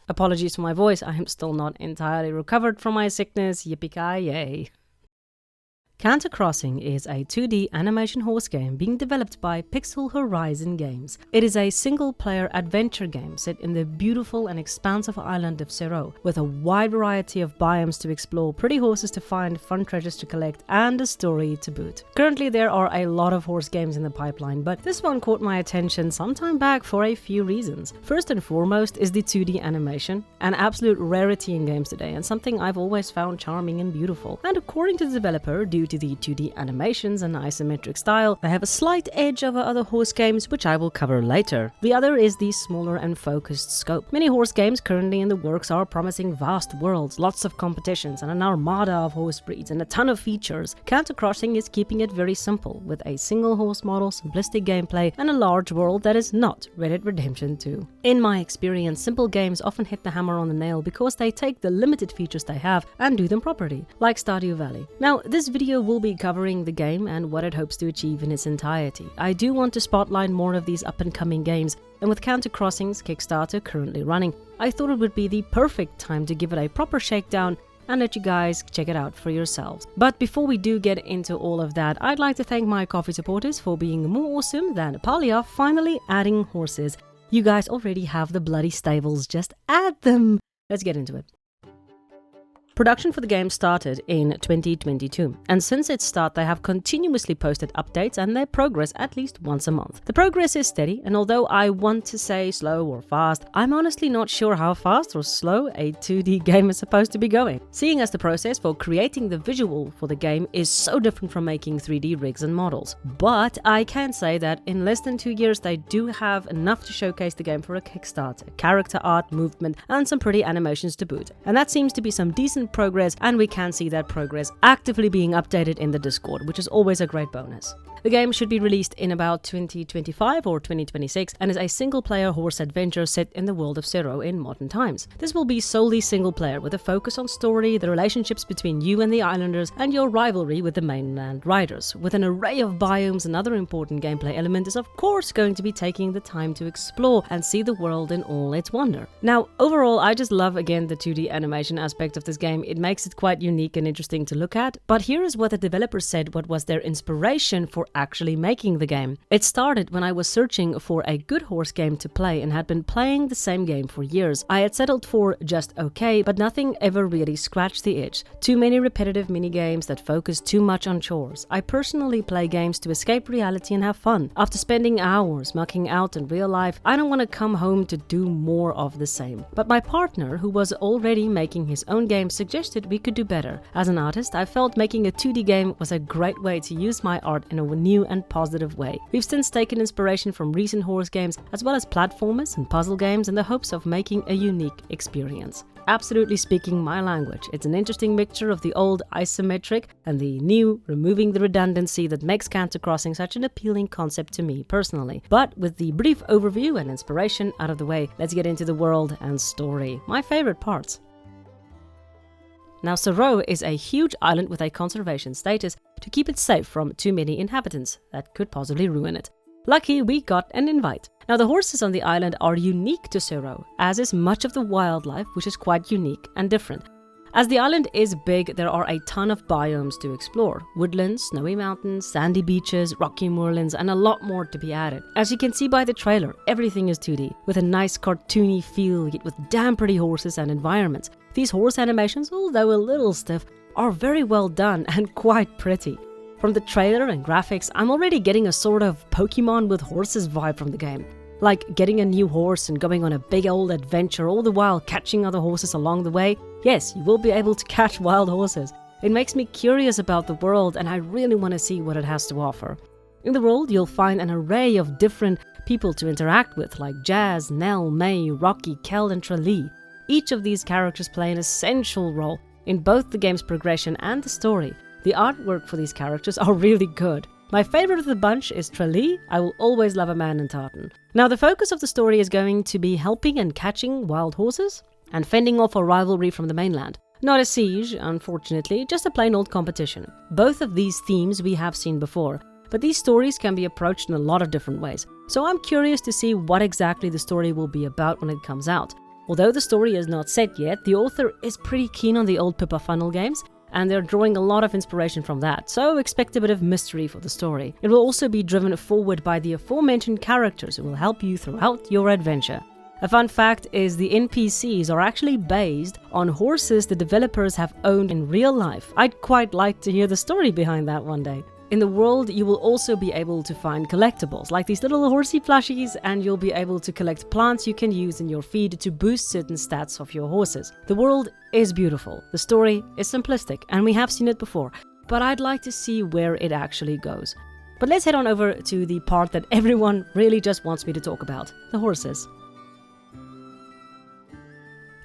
Apologies for my voice, I am still not entirely recovered from my sickness, yippee-ki-yay. Canter Crossing is a 2D animation horse game being developed by Pixel Horizon Games. It is a single-player adventure game set in the beautiful and expansive island of Zero, with a wide variety of biomes to explore, pretty horses to find, fun treasures to collect, and a story to boot. Currently there are a lot of horse games in the pipeline, but this one caught my attention some time back for a few reasons. First and foremost is the 2D animation, an absolute rarity in games today and something I've always found charming and beautiful. And according to the developer, due to the 2D animations and isometric style, they have a slight edge over other horse games, which I will cover later. The other is the smaller and focused scope. Many horse games currently in the works are promising vast worlds, lots of competitions, and an armada of horse breeds, and a ton of features. Canter Crossing is keeping it very simple, with a single horse model, simplistic gameplay, and a large world that is not Red Dead Redemption 2. In my experience, simple games often hit the hammer on the nail because they take the limited features they have and do them properly, like Stardew Valley. Now, this video will be covering the game and what it hopes to achieve in its entirety. I do want to spotlight more of these up-and-coming games, and with Canter Crossing's Kickstarter currently running, I thought it would be the perfect time to give it a proper shakedown and let you guys check it out for yourselves. But before we do get into all of that, I'd like to thank my coffee supporters for being more awesome than Apalia finally adding horses. You guys already have the bloody stables, just add them! Let's get into it. Production for the game started in 2022, and since its start they have continuously posted updates and their progress at least once a month. The progress is steady, and although I want to say slow or fast, I'm honestly not sure how fast or slow a 2D game is supposed to be going, seeing as the process for creating the visual for the game is so different from making 3D rigs and models. But I can say that in less than 2 years they do have enough to showcase the game for a Kickstarter, character art, movement, and some pretty animations to boot. And that seems to be some decent progress, and we can see that progress actively being updated in the Discord, which is always a great bonus. The game should be released in about 2025 or 2026 and is a single-player horse adventure set in the world of Zero in modern times. This will be solely single-player with a focus on story, the relationships between you and the islanders, and your rivalry with the mainland riders. With an array of biomes, another important gameplay element is of course going to be taking the time to explore and see the world in all its wonder. Now, overall, I just love again the 2D animation aspect of this game. It makes it quite unique and interesting to look at. But here is what the developers said what was their inspiration for actually making the game. It started when I was searching for a good horse game to play and had been playing the same game for years. I had settled for just okay, but nothing ever really scratched the itch. Too many repetitive minigames that focus too much on chores. I personally play games to escape reality and have fun. After spending hours mucking out in real life, I don't want to come home to do more of the same. But my partner, who was already making his own game, suggested we could do better. As an artist, I felt making a 2D game was a great way to use my art in a new and positive way. We've since taken inspiration from recent horse games as well as platformers and puzzle games in the hopes of making a unique experience. Absolutely speaking my language. It's an interesting mixture of the old isometric and the new, removing the redundancy that makes Canter Crossing such an appealing concept to me personally. But with the brief overview and inspiration out of the way, let's get into the world and story, my favorite parts. Now, Zero is a huge island with a conservation status to keep it safe from too many inhabitants that could possibly ruin it. Lucky we got an invite. Now, the horses on the island are unique to Zero, as is much of the wildlife, which is quite unique and different. As the island is big, there are a ton of biomes to explore. Woodlands, snowy mountains, sandy beaches, rocky moorlands, and a lot more to be added. As you can see by the trailer, everything is 2D, with a nice cartoony feel, yet with damn pretty horses and environments. These horse animations, although a little stiff, are very well done and quite pretty. From the trailer and graphics, I'm already getting a sort of Pokémon with horses vibe from the game. Like getting a new horse and going on a big old adventure, all the while catching other horses along the way. Yes, you will be able to catch wild horses. It makes me curious about the world, and I really want to see what it has to offer. In the world, you'll find an array of different people to interact with, like Jazz, Nell, May, Rocky, Kel, and Tralee. Each of these characters play an essential role in both the game's progression and the story. The artwork for these characters are really good. My favorite of the bunch is Tralee. I will always love a man in tartan. Now, the focus of the story is going to be helping and catching wild horses and fending off a rivalry from the mainland. Not a siege, unfortunately, just a plain old competition. Both of these themes we have seen before, but these stories can be approached in a lot of different ways. So I'm curious to see what exactly the story will be about when it comes out. Although the story is not set yet, the author is pretty keen on the old Pippa Funnel games, and they're drawing a lot of inspiration from that, so expect a bit of mystery for the story. It will also be driven forward by the aforementioned characters who will help you throughout your adventure. A fun fact is the NPCs are actually based on horses the developers have owned in real life. I'd quite like to hear the story behind that one day. In the world, you will also be able to find collectibles, like these little horsey plushies, and you'll be able to collect plants you can use in your feed to boost certain stats of your horses. The world is beautiful, the story is simplistic, and we have seen it before, but I'd like to see where it actually goes. But let's head on over to the part that everyone really just wants me to talk about, the horses.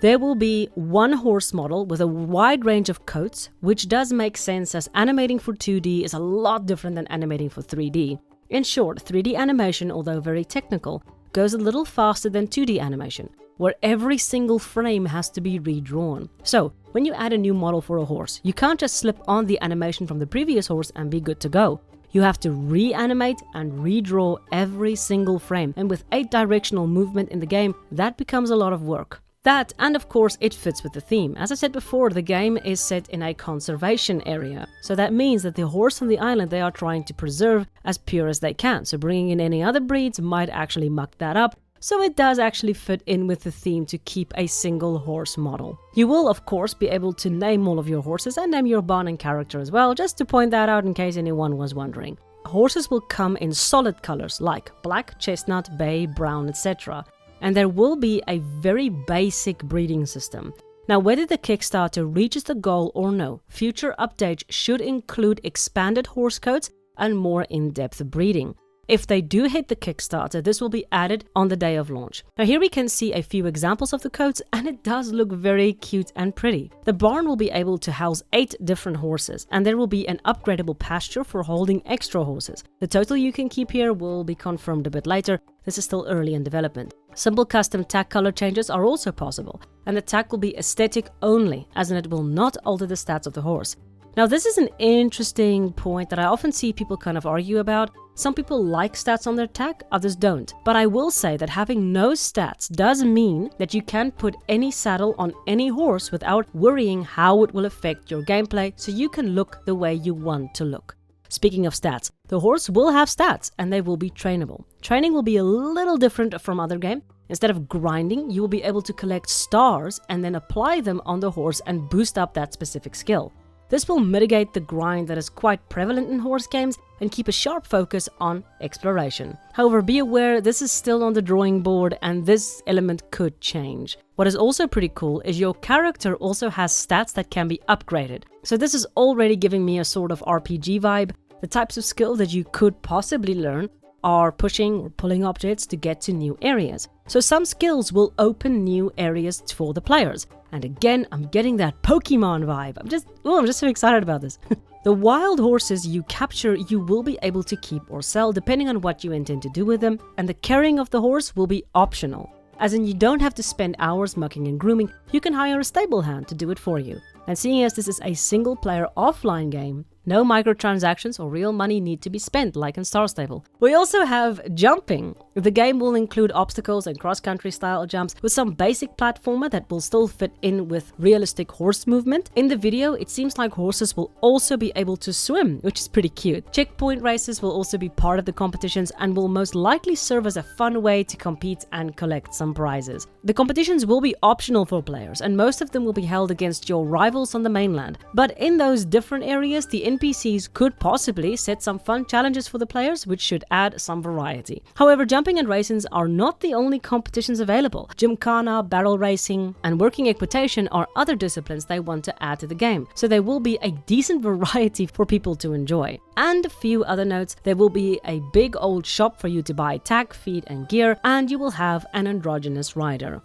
There will be one horse model with a wide range of coats, which does make sense as animating for 2D is a lot different than animating for 3D. In short, 3D animation, although very technical, goes a little faster than 2D animation, where every single frame has to be redrawn. So, when you add a new model for a horse, you can't just slip on the animation from the previous horse and be good to go. You have to reanimate and redraw every single frame, and with 8 directional movement in the game, that becomes a lot of work. That, and of course, it fits with the theme. As I said before, the game is set in a conservation area. So that means that the horse on the island they are trying to preserve as pure as they can. So bringing in any other breeds might actually muck that up. So it does actually fit in with the theme to keep a single horse model. You will, of course, be able to name all of your horses and name your barn and character as well, just to point that out in case anyone was wondering. Horses will come in solid colors like black, chestnut, bay, brown, etc. And there will be a very basic breeding system. Now, whether the Kickstarter reaches the goal or no, future updates should include expanded horse coats and more in-depth breeding. If they do hit the Kickstarter, this will be added on the day of launch. Now here we can see a few examples of the coats, and it does look very cute and pretty. The barn will be able to house 8 different horses, and there will be an upgradable pasture for holding extra horses. The total you can keep here will be confirmed a bit later. This is still early in development. Simple custom tack color changes are also possible, and the tack will be aesthetic only, as in it will not alter the stats of the horse. Now this is an interesting point that I often see people kind of argue about. Some people like stats on their tack, others don't. But I will say that having no stats does mean that you can put any saddle on any horse without worrying how it will affect your gameplay, so you can look the way you want to look. Speaking of stats, the horse will have stats and they will be trainable. Training will be a little different from other games. Instead of grinding, you will be able to collect stars and then apply them on the horse and boost up that specific skill. This will mitigate the grind that is quite prevalent in horse games and keep a sharp focus on exploration. However, be aware this is still on the drawing board and this element could change. What is also pretty cool is your character also has stats that can be upgraded. So this is already giving me a sort of RPG vibe. The types of skill that you could possibly learn are pushing or pulling objects to get to new areas. So some skills will open new areas for the players. And again, I'm getting that Pokémon vibe. I'm just so excited about this. The wild horses you capture, you will be able to keep or sell depending on what you intend to do with them. And the carrying of the horse will be optional. As in, you don't have to spend hours mucking and grooming. You can hire a stable hand to do it for you. And seeing as this is a single player offline game, no microtransactions or real money need to be spent like in Star Stable. We also have jumping. The game will include obstacles and cross-country style jumps with some basic platformer that will still fit in with realistic horse movement. In the video, it seems like horses will also be able to swim, which is pretty cute. Checkpoint races will also be part of the competitions and will most likely serve as a fun way to compete and collect some prizes. The competitions will be optional for players, and most of them will be held against your rivals on the mainland. But in those different areas, the NPCs could possibly set some fun challenges for the players, which should add some variety. However, jumping and racing are not the only competitions available. Gymkhana, barrel racing, and working equitation are other disciplines they want to add to the game, so there will be a decent variety for people to enjoy. And a few other notes, there will be a big old shop for you to buy tack, feed, and gear, and you will have an androgynous rider.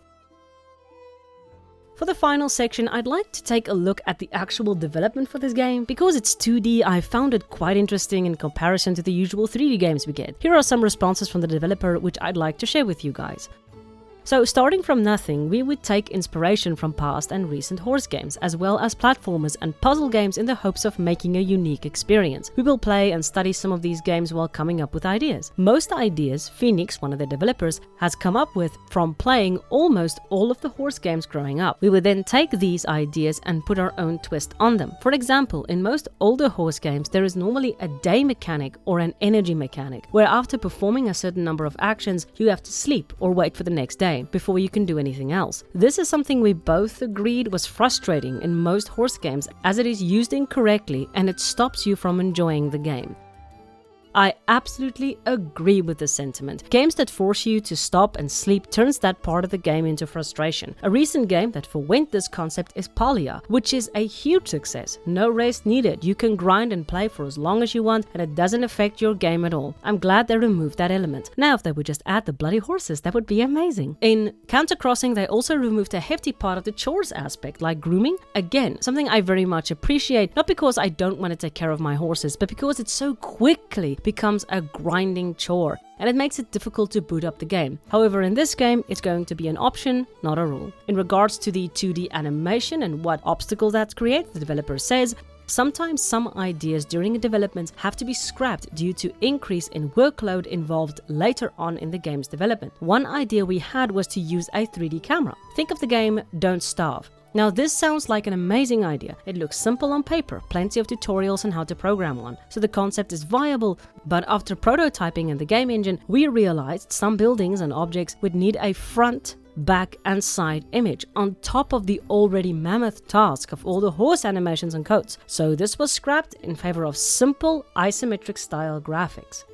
For the final section, I'd like to take a look at the actual development for this game. Because it's 2D, I found it quite interesting in comparison to the usual 3D games we get. Here are some responses from the developer which I'd like to share with you guys. So starting from nothing, we would take inspiration from past and recent horse games, as well as platformers and puzzle games in the hopes of making a unique experience. We will play and study some of these games while coming up with ideas. Most ideas, Phoenix, one of the developers, has come up with from playing almost all of the horse games growing up. We would then take these ideas and put our own twist on them. For example, in most older horse games, there is normally a day mechanic or an energy mechanic, where after performing a certain number of actions, you have to sleep or wait for the next day before you can do anything else. This is something we both agreed was frustrating in most horse games, as it is used incorrectly and it stops you from enjoying the game. I absolutely agree with this sentiment. Games that force you to stop and sleep turns that part of the game into frustration. A recent game that forwent this concept is Palia, which is a huge success. No rest needed. You can grind and play for as long as you want and it doesn't affect your game at all. I'm glad they removed that element. Now if they would just add the bloody horses, that would be amazing. In Canter Crossing, they also removed a hefty part of the chores aspect, like grooming. Again, something I very much appreciate, not because I don't want to take care of my horses, but because it so quickly becomes a grinding chore and it makes it difficult to boot up the game. However, in this game, it's going to be an option, not a rule. In regards to the 2D animation and what obstacle that creates, the developer says, sometimes some ideas during development have to be scrapped due to increase in workload involved later on in the game's development. One idea we had was to use a 3D camera. Think of the game Don't Starve. Now this sounds like an amazing idea. It looks simple on paper, plenty of tutorials on how to program one, so the concept is viable, but after prototyping in the game engine, we realized some buildings and objects would need a front, back and side image on top of the already mammoth task of all the horse animations and coats. So this was scrapped in favor of simple isometric style graphics.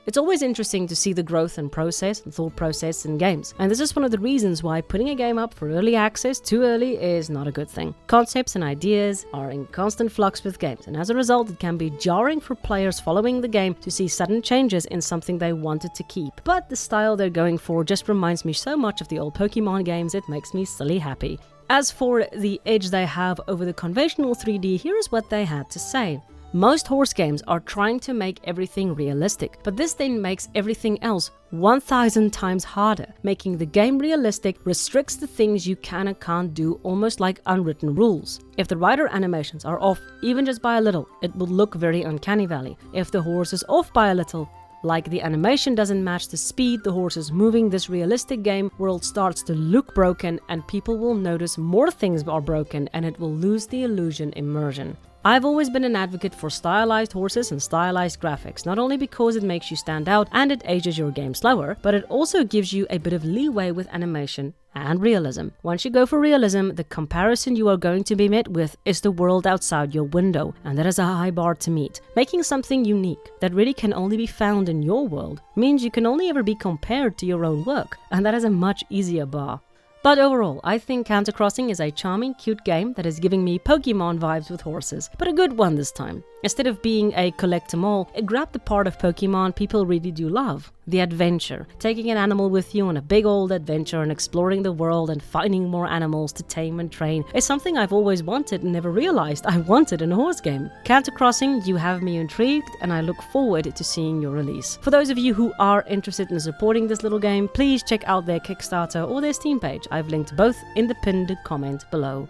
It's always interesting to see the growth and thought process in games. And this is one of the reasons why putting a game up for early access too early is not a good thing. Concepts and ideas are in constant flux with games, and as a result, it can be jarring for players following the game to see sudden changes in something they wanted to keep. But the style they're going for just reminds me so much of the old Pokémon games, it makes me silly happy. As for the edge they have over the conventional 3D, here is what they had to say. Most horse games are trying to make everything realistic, but this then makes everything else 1000 times harder. Making the game realistic restricts the things you can and can't do, almost like unwritten rules. If the rider animations are off even just by a little, it will look very uncanny valley. If the horse is off by a little, like the animation doesn't match the speed the horse is moving, this realistic game world starts to look broken and people will notice more things are broken and it will lose the illusion immersion. I've always been an advocate for stylized horses and stylized graphics, not only because it makes you stand out and it ages your game slower, but it also gives you a bit of leeway with animation and realism. Once you go for realism, the comparison you are going to be met with is the world outside your window, and that is a high bar to meet. Making something unique that really can only be found in your world means you can only ever be compared to your own work, and that is a much easier bar. But overall, I think Canter Crossing is a charming, cute game that is giving me Pokémon vibes with horses, but a good one this time. Instead of being a collect-em-all, it grabbed the part of Pokémon people really do love, the adventure. Taking an animal with you on a big old adventure and exploring the world and finding more animals to tame and train is something I've always wanted and never realized I wanted in a horse game. Canter Crossing, you have me intrigued and I look forward to seeing your release. For those of you who are interested in supporting this little game, please check out their Kickstarter or their Steam page. I've linked both in the pinned comment below.